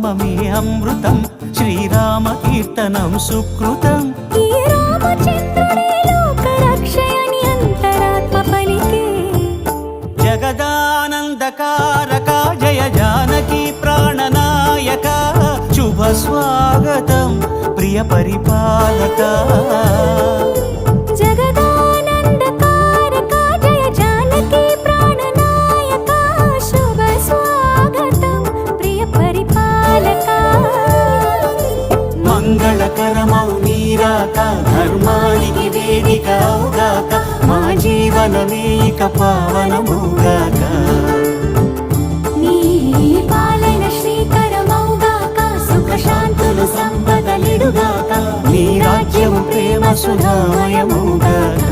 నామమే అమృతం, శ్రీరామ కీర్తనం సుకృతం. ఈ రామచంద్రుడే లోకరక్షయని అంతరాత్మ పలికే. జగదానందకారక జయ జానకి ప్రాణనాయక, శుభ స్వాగతం ప్రియ పరిపాలక. జగదానందకారక జయ జానకి ప్రాణనాయక, శుభ స్వాగతం ప్రియ పరిపాలక. మంగళకరమౌ నీరాక, ధర్మానికి వేదిక అవుగాక, మా జీవనమే ఇక పావనమౌగాక. నీ పాలన శ్రీకరమౌగాక, సుఖ శాంతులు సంపదలిడుగాక, నీ రాజ్యము ప్రేమ సుధామయమౌగాక.